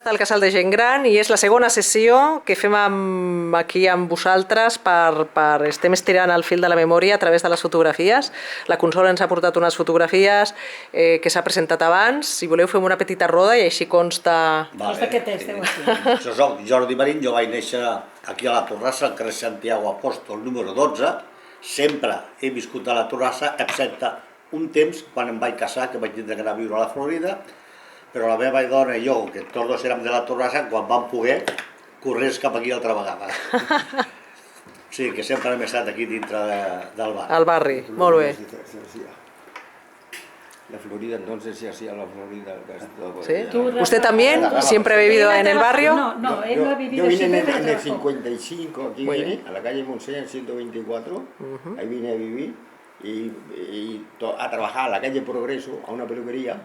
Al Casal de Gent Gran i és la segona sessió que fem aquí amb vosaltres estem estirant el fil de la memòria a través de les fotografies. La Consol ens ha portat unes fotografies que s'ha presentat abans. Si voleu fem una petita roda i així consta... Consta que esteu aquí. Jo soc Jordi Marín, jo vaig néixer aquí a la Torrassa, al carrer Santiago Apòstol número 12. Sempre he viscut a la Torrassa, excepte un temps quan em vaig casar, que vaig tindre que anar a viure a la Florida, però la meva dona i jo, que tots dos érem de la Torrassa, quan vam poder, corrents cap aquí altra vegada. Sí, que sempre hem estat aquí dintre del barri. Al barri, molt bé. La Florida entonces se hacía la Florida. ¿Sí? ¿Usted también siempre ha vivido en el barrio? No, él no ha vivido yo vine siempre en el 55, aquí Muy vine, bien. a la calle Montseny 124, ahí vine a vivir a trabajar a la calle Progreso, a una peluquería.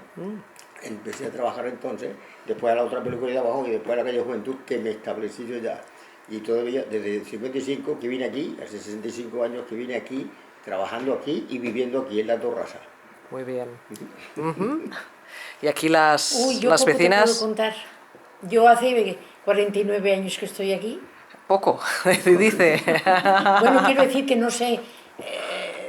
Empecé a trabajar entonces, después a la otra peluquería de abajo y después a la calle Juventud, que me establecí yo ya. Y todavía desde el 55 que vine aquí, hace 65 años que vine aquí, trabajando aquí y viviendo aquí en la Torrassa. Muy bien. Y aquí las Yo poco vecinas... te puedo contar. Yo hace 49 años que estoy aquí. Poco, dice. Bueno, quiero decir que no sé...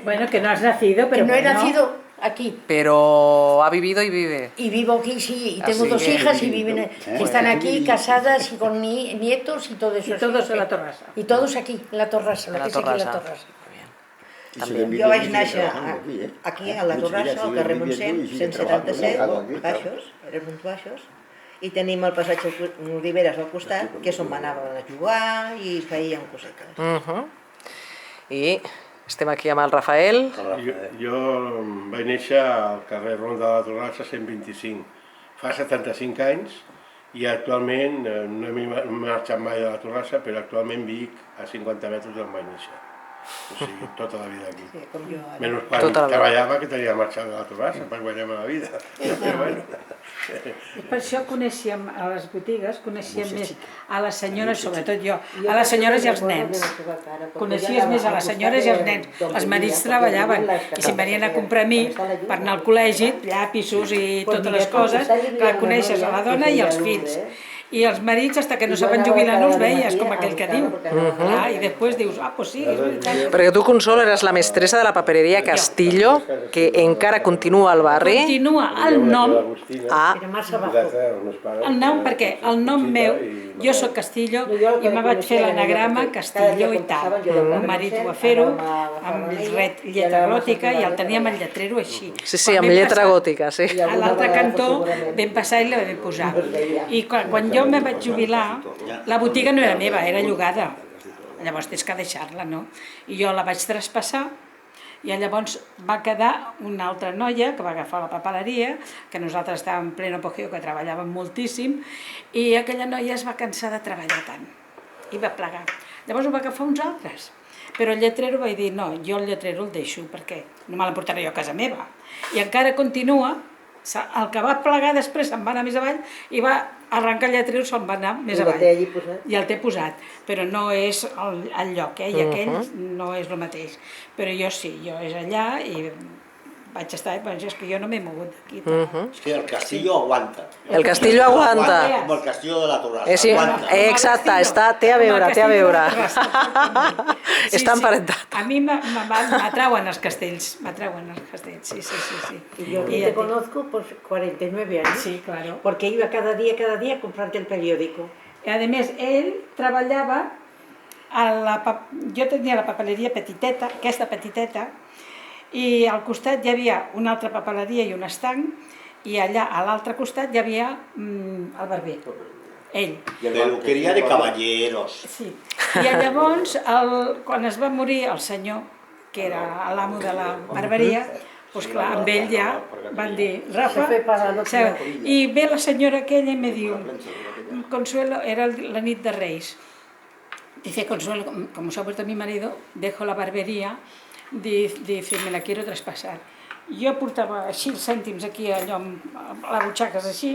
Bueno, que no has nacido, pero que no he bueno. nacido aquí. Pero ha vivido y vive. Y vivo aquí, sí, y Ah, tengo sí, dos hijas y viven, que están aquí, casadas y con nietos y todo eso. Y todos en la Torrassa. Y todos aquí, en la Torrassa, En la la que és aquí a la Torrassa. Torrassa. Y seguim Jo vaig viviendo y néixer trabajando aquí, aquí a la Torrassa, al carrer Montseny, 177, baixos, eren uns baixos, i tenim el passatge Oliveres al costat, que és on anaven a jugar i feien cosetes. I estem aquí amb el Rafael. Jo vaig néixer al carrer Ronda de la Torrassa 125, fa 75 anys, i actualment no he marxat mai de la Torrassa, però actualment vic a 50 metres d'on vaig néixer. O sigui, tota la vida aquí. Sí, com jo ara. Menys quan Tota la vida. treballava, que tenia que marxar de la Torrassa per guanyar-me la vida. Però bueno. I per això coneixíem a les botigues, coneixíem més a les senyores, sobretot jo, a les senyores i als nens. Coneixies més a les senyores i als nens. Els marits treballaven i si em venien a comprar a mi per anar al col·legi, llapisos i totes les coses, que coneixes a la dona i als fills. I els marits, fins que no saben jubilar, no els veies, com aquell que diu. I després dius, pues sí, és veritat. Perquè tu, Consol, eres la mestressa de la papereria Castillo, que encara continua al barri. Continua el nom, Era massa bajo. el nom perquè el nom meu, jo sóc Castillo i me vaig fer l'anagrama Castillo i tal. El marit ho va fer-ho amb lletra gòtica i el teníem el lletrero així. Sí, amb lletra gòtica, sí. A l'altre cantó vam passar i la vam posar. I quan jo me vaig jubilar, la botiga no era meva, era llogada. Llavors tens que deixar-la, no? I jo la vaig traspassar i llavors va quedar una altra noia que va agafar la papeleria, que nosaltres estàvem en pleno apogeu, que treballàvem moltíssim, i aquella noia es va cansar de treballar tant i va plegar. Llavors ho va agafar uns altres. Però el lletrero vaig dir, no, jo el lletrero el deixo, perquè no me l'emportaré jo a casa meva. I encara continua, el que va plegar després se'n va anar més avall i va arrencar el lletrero, se'n va anar més avall. I el té posat, però no és el lloc, i aquell no és el mateix. Però jo sí, jo és allà i vaig estar, és que jo no m'he mogut d'aquí. És que el Castillo aguanta. El Castillo aguanta. Com el Castillo de la Torrassa, aguanta. Exacte, té a veure, té a veure. Està emparentat. A mi m'atrauen els castells, sí. Y yo te conozco por 49 años. Sí, claro. Porque iba cada día a comprarte el periódico. I a més, ell treballava, jo tenia la papeleria petiteta, aquesta petiteta, i al costat hi havia una altra papeleria i un estanc, i allà a l'altre costat hi havia el barber, ell. Peluqueria de caballeros. Sí. I llavors, quan es va morir el senyor, que era l'amo de la barberia, doncs clar, amb ell ja van dir, Rafa, seu. I ve la senyora aquella i me diu, Consuelo, era la nit de Reis, dice, Consuelo, como se ha muerto mi marido, dejo la barbería, dice, me la quiero traspasar. Jo portava així els cèntims aquí, allò, amb les butxaques així,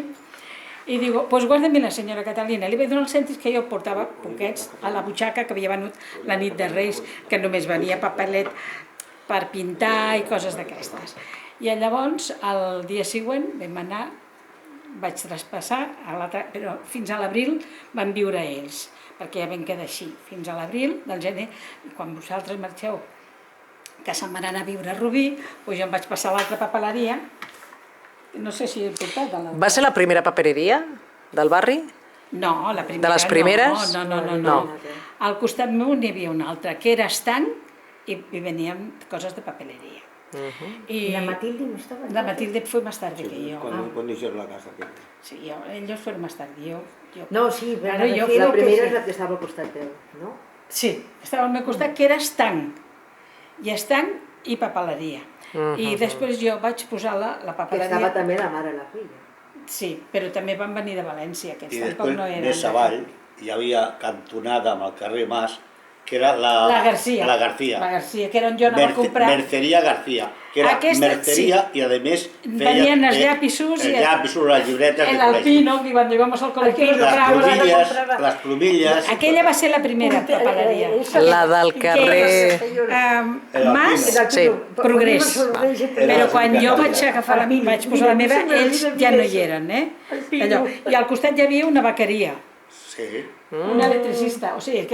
i digo, pues guarda-me la senyora Catalina. Li vaig donar els cèntims que jo portava, poquets, a la butxaca que havia venut la nit de Reis, que només venia papelet per pintar i coses d'aquestes. I llavors, el dia següent, vam anar vaig traspassar, però fins a l'abril van viure ells, perquè ja vam quedar així, fins a l'abril del gener, i quan vosaltres marxeu, que se'n van anar a viure a Rubí, doncs jo em vaig passar a l'altra papeleria, no sé si he portat a la... Va ser la primera papereria del barri? No, la primera De les primeres? no. Al costat meu n'hi havia una altra, que era estanc i venien coses de papeleria. ¿Y la Matilde no estaba? La Matilde fue más tarde que yo. Cuando hicieron la casa. Sí, ellos fueron más tarde. Yo. No, sí, pero Claro, yo la primera sí. es la que estaba al costat teu, no? Sí, estava al meu costat, que era estanc. I estanc i papeleria. I després jo vaig posar la Que papeleria... estava també la mare i la filla. Sí, però també van venir de València, aquests I tampoc després, no eren... més avall, hi havia cantonada amb el carrer Mas, que era La Garcia. La Garcia. La Garcia, que era on jo anava a comprar... Merceria Garcia, que era merceria i a més Venien els llapisos i... Els llapisos, les llibretes de El col·legi. Alpino, que quan íbamos al col·lectiu... Les plomilles... Aquella va ser la primera papeleria. La del carrer... Mas, Sí. Progrés. Però quan jo vaig agafar vaig posar la meva, ells ja no hi eren, Allò. I al costat hi havia una vaqueria, Sí. una electricista, o sigui,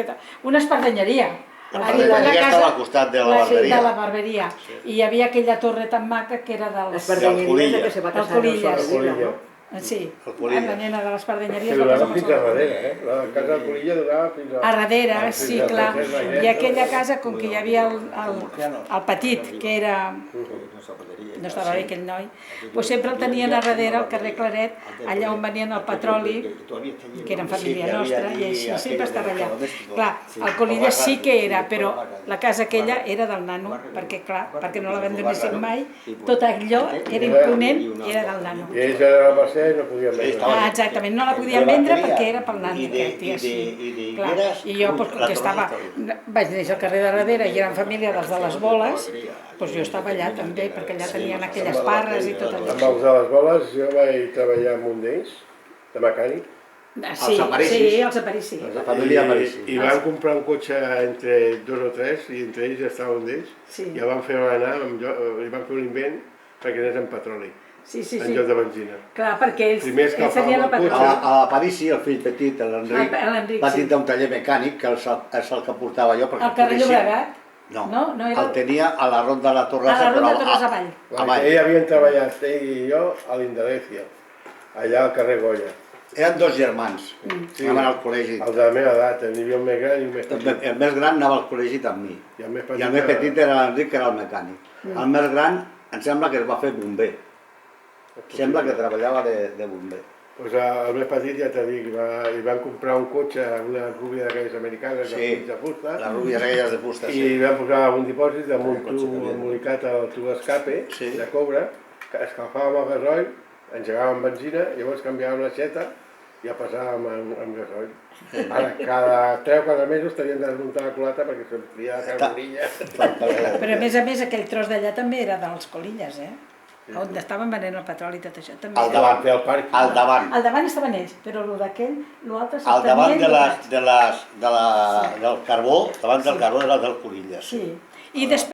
una espardenyeria. La espardenyeria estava al costat de la barberia. De la barberia. I hi havia aquella torre tan maca que era dels... L'espardenyeria que se va casar El Colillas. no? Sí, El Colillas. la nena de l'espardenyeria Que es va durava casar fins a darrere, La casa del Colilla durava fins a... a darrere, fins sí, a clar. tercera I lletra. aquella casa, com que hi havia el petit, que era... no estava bé aquell noi, doncs sempre el tenien a darrere, al carrer Claret, allà on venien el petroli, que eren família nostra, i així sempre estava allà. Clar, el Colilla sí que era, però la casa aquella era del nano, perquè clar, perquè no l'abandonessin mai, tot allò era imponent, era del nano. I ells eren al Mercè i no podien veure. Exactament, no la podien vendre perquè era pel nano aquest, i així. Clar, i jo, com que estava, vaig néixer al carrer de darrere i eren família dels de les boles, doncs jo estava allà també, perquè allà tenien aquelles parres i tot allò. Amb els de les boles jo vaig treballar amb un d'ells, de mecànic, Sí, els aparicis. La família Aparici. i van comprar un cotxe entre 2 o 3, i entre ells estava un d'ells, Sí. i el van fer anar, i van fer un invent perquè anés amb petroli, Sí, en lloc de benzina. clar, perquè ells Primer escalfaven tenien el el cotxe. petroli. A l'Aparici, el fill petit, l'Enric, l'Enric, va sí. tindre un taller mecànic, que és el que portava jo, perquè Al carrer coneixia- Llobregat? No, No era- el tenia a la Ronda de la A Torrassa, la Ronda de però Torres avall. Perquè ells havien treballat, ell i jo, a l'Indalecia, allà al carrer Goya. eren dos germans, anaven al col·legi. Els de la meva edat, n'hi havia un més gran i un més petit. El més gran anava al col·legi amb mi, I el més i el més petit era l'Enric, que era el mecànic. El més gran em sembla que es va fer bomber, sembla que treballava de bomber. Pues el més petit, ja t'he dit, i van comprar un cotxe, una rúbia d'aquelles americanes, de fusta, les rúbies aquelles de fusta, i sí. van posar un dipòsit amb un tub embolicat al tub escape Sí. de coure, que escalfàvem el gasoil, engegàvem benzina, llavors canviàvem l'aixeta i ja passàvem amb gasoil. Ara, cada 3 o 4 mesos tenien de desmuntar la culata perquè s'omplia de carbonilla. Però a més aquell tros d'allà també era dels Colillas, on estaven venent el petroli i tot això també. Al davant, Del parc. al davant. Al davant estaven ells, però el d'aquell, l'altre Al davant tenien... del carbó, davant del carbó era del Colillas. Sí, i després